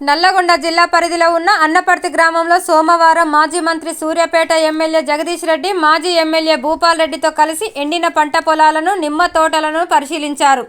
నల్లగొండ జిల్లా పరిధిలో ఉన్న అన్నపర్తి గ్రామంలో సోమవారం మాజీ మంత్రి సూర్యాపేట ఎమ్మెల్యే జగదీష్ రెడ్డి, మాజీ ఎమ్మెల్యే భూపాల్ రెడ్డితో కలిసి ఎండిన పంట పొలాలను, నిమ్మ తోటలను పరిశీలించారు.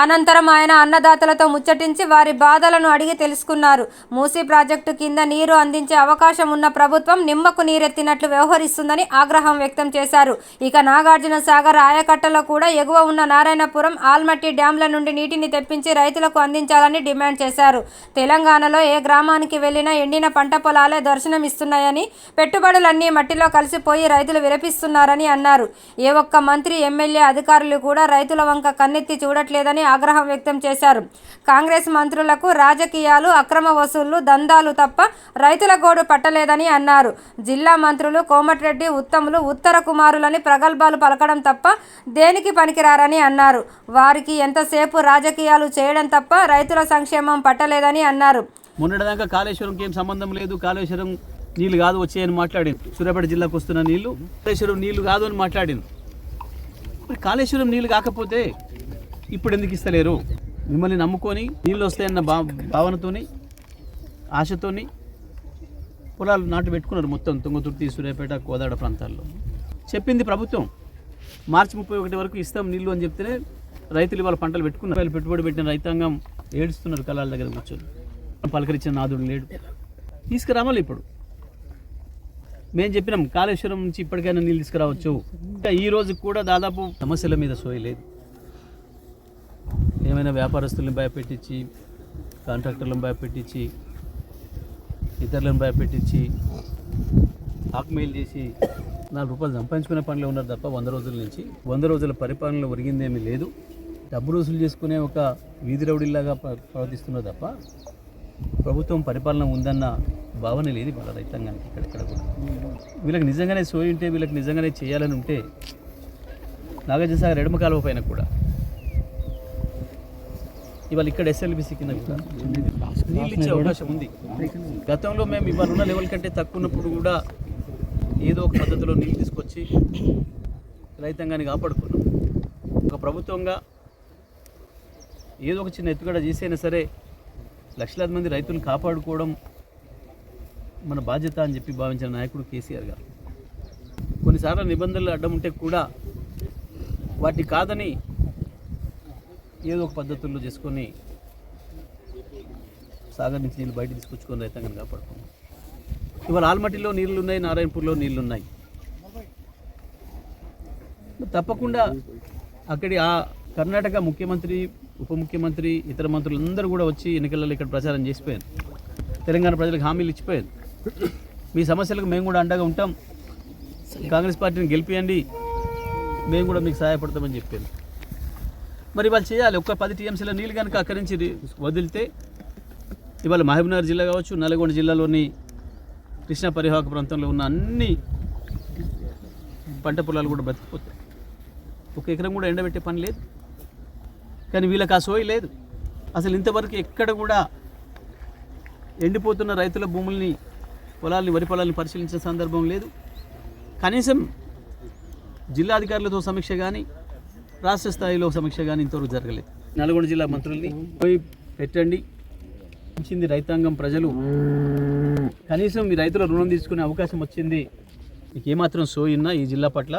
అనంతరం ఆయన అన్నదాతలతో ముచ్చటించి వారి బాధలను అడిగి తెలుసుకున్నారు. మూసీ ప్రాజెక్టు కింద నీరు అందించే అవకాశం ఉన్న ప్రభుత్వం నిమ్మకు నీరెత్తినట్లు వ్యవహరిస్తుందని ఆగ్రహం వ్యక్తం చేశారు. ఇక నాగార్జున సాగర్ ఆయకట్టలో కూడా ఎగువ ఉన్న నారాయణపురం, ఆల్మట్టి డ్యాంల నుండి నీటిని తెప్పించి రైతులకు అందించాలని డిమాండ్ చేశారు. తెలంగాణలో ఏ గ్రామానికి వెళ్లినా ఎండిన పంట పొలాలే దర్శనమిస్తున్నాయని, పెట్టుబడులన్నీ మట్టిలో కలిసిపోయి రైతులు విలపిస్తున్నారని అన్నారు. ఏ ఒక్క మంత్రి, ఎమ్మెల్యే, అధికారులు కూడా రైతుల వంక కన్నెత్తి చూడట్లేదని ఆగ్రహం వ్యక్తం చేశారు. కాంగ్రెస్ మంత్రులకు రాజకీయాలు, అక్రమ వసూళ్లు, దందాలు తప్ప రైతుల గోడు పట్టలేదని అన్నారు. జిల్లా మంత్రులు కోమటిరెడ్డి, ఉత్తములు, ఉత్తర కుమారులని ప్రగల్భాలు పలకడం తప్ప దేనికి పనికిరారని అన్నారు. వారికి ఎంతసేపు రాజకీయాలు చేయడం తప్ప రైతుల సంక్షేమం పట్టలేదని అన్నారు. మొన్నటిదాకా కాళేశ్వరంకి ఏం సంబంధం లేదు, కాళేశ్వరం నీళ్లు కాదు వచ్చాయని మాట్లాడింది. సూర్యాపేట జిల్లాకు వస్తున్న నీళ్లు కాళేశ్వరం నీళ్లు కాదు అని మాట్లాడింది. మరి కాళేశ్వరం నీళ్లు కాకపోతే ఇప్పుడు ఎందుకు ఇస్తలేరు? మిమ్మల్ని నమ్ముకొని నీళ్ళు వస్తాయన్న భావనతోని, ఆశతోని పొలాలు నాటు పెట్టుకున్నారు. మొత్తం తుంగతుర్తి, సూర్యాపేట, కోదాడ ప్రాంతాల్లో చెప్పింది ప్రభుత్వం. మార్చి 31 వరకు ఇస్తాం నీళ్ళు అని చెప్తేనే రైతులు ఇవాళ పంటలు పెట్టుకున్నారు. వాళ్ళు పెట్టుబడి పెట్టిన రైతాంగం ఏడుస్తున్నారు కళాల దగ్గర కూర్చొని. పలకరించిన నాదుడు లేడు. తీసుకురావాలి. ఇప్పుడు మేము చెప్పినాం కాళేశ్వరం నుంచి ఇప్పటికైనా నీళ్ళు తీసుకురావచ్చు. ఇంకా ఈ రోజు కూడా దాదాపు సమస్యల మీద సోయలేదు. ఏమైనా వ్యాపారస్తులను భయపెట్టించి, కాంట్రాక్టర్లను భయపెట్టించి, ఇతరులను భయపెట్టించి, ఆక్మెయిల్ చేసి 4 రూపాయలు సంపాదించుకునే పనిలో ఉన్నారు తప్ప 100 రోజుల నుంచి 100 రోజుల పరిపాలనలో ఒరిగిందేమీ లేదు. డబ్బు వసూలు చేసుకునే ఒక వీధి రౌడీలాగా ప్రవర్తిస్తున్నారు తప్ప ప్రభుత్వం పరిపాలన ఉందన్న భావన లేదు వాళ్ళ రైతాంగానికి. ఇక్కడెక్కడ కూడా వీళ్ళకి నిజంగానే సోయి ఉంటే, వీళ్ళకి నిజంగానే చేయాలని ఉంటే నాగార్జున సాగర్ ఎడమ కాలువ పైన కూడా ఇవాళ ఇక్కడ ఎస్ఎల్బిసి కింద కూడా నీళ్ళు ఇచ్చే అవకాశం ఉంది. గతంలో మేము ఇవాళ ఉన్న లెవెల్ కంటే తక్కువ ఉన్నప్పుడు కూడా ఏదో ఒక పద్ధతిలో నీళ్ళు తీసుకొచ్చి రైతాంగాన్ని కాపాడుకున్నాం. ఒక ప్రభుత్వంగా ఏదో ఒక చిన్న ఎత్తుగడ చేసైనా సరే లక్షలాది మంది రైతులను కాపాడుకోవడం మన బాధ్యత అని చెప్పి భావించిన నాయకుడు కేసీఆర్ గారు. కొన్నిసార్లు నిబంధనలు అడ్డం ఉంటే కూడా వాటిని కాదని ఏదో ఒక పద్ధతుల్లో చేసుకొని సాగర్ నుంచి నీళ్ళు బయట తీసుకొచ్చుకొని రైతాంగాన్ని కాపాడుకున్నాం. ఇవాళ ఆల్మట్టిలో నీళ్లు ఉన్నాయి, నారాయణపూర్లో నీళ్లు ఉన్నాయి. తప్పకుండా అక్కడి ఆ కర్ణాటక ముఖ్యమంత్రి, ఉప ముఖ్యమంత్రి, ఇతర మంత్రులందరూ కూడా వచ్చి ఎన్నికలలో ఇక్కడ ప్రచారం చేసిపోయారు. తెలంగాణ ప్రజలకు హామీలు ఇచ్చిపోయారు. మీ సమస్యలకు మేము కూడా అండగా ఉంటాం, కాంగ్రెస్ పార్టీని గెలిపియండి, మేము కూడా మీకు సహాయపడతామని చెప్పారు. మరి వాళ్ళు చేయాలి. ఒక్క 10 టీఎంసీల నీళ్ళు కనుక అక్కడి నుంచి వదిలితే ఇవాళ మహబూబ్నగర్ జిల్లా కావచ్చు, నల్గొండ జిల్లాలోని కృష్ణా పరివాహక ప్రాంతంలో ఉన్న అన్ని పంట పొలాలు కూడా బతికిపోతాయి. 1 ఎకరం కూడా ఎండబెట్టే పని లేదు. కానీ వీళ్ళకి ఆ సోయి లేదు. అసలు ఇంతవరకు ఎక్కడ కూడా ఎండిపోతున్న రైతుల భూముల్ని, పొలాల్ని, వరి పొలాల్ని పరిశీలించిన సందర్భం లేదు. కనీసం జిల్లాధికారులతో సమీక్ష కానీ, రాష్ట్ర స్థాయిలో సమీక్ష కానీ ఇంతవరకు జరగలేదు. నల్గొండ జిల్లా మంత్రుల్ని పోయి పెట్టండి. ఇచ్చింది రైతాంగం, ప్రజలు. కనీసం ఈ రైతుల రుణం తీసుకునే అవకాశం వచ్చింది. మీకు ఏమాత్రం సోయిన్నా ఈ జిల్లా పట్ల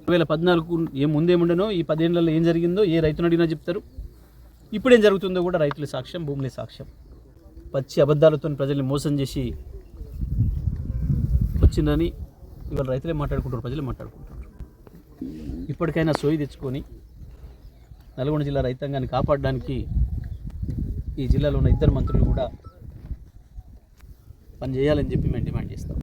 2014 ఏం ముందేముండనో, ఈ 10 ఏళ్లలో ఏం జరిగిందో ఏ రైతును అడిగినా చెప్తారు. ఇప్పుడేం జరుగుతుందో కూడా రైతుల సాక్ష్యం, భూములే సాక్ష్యం. పచ్చి అబద్ధాలతో ప్రజల్ని మోసం చేసి వచ్చిందని ఇవాళ రైతులే మాట్లాడుకుంటారు, ప్రజలే మాట్లాడుకుంటారు. ఇప్పటికైనా సోయి తెచ్చుకొని నల్గొండ జిల్లా రైతాంగాన్ని కాపాడడానికి ఈ జిల్లాలో ఉన్న ఇద్దరు మంత్రులు కూడా పనిచేయాలని చెప్పి మేము డిమాండ్ చేస్తాం.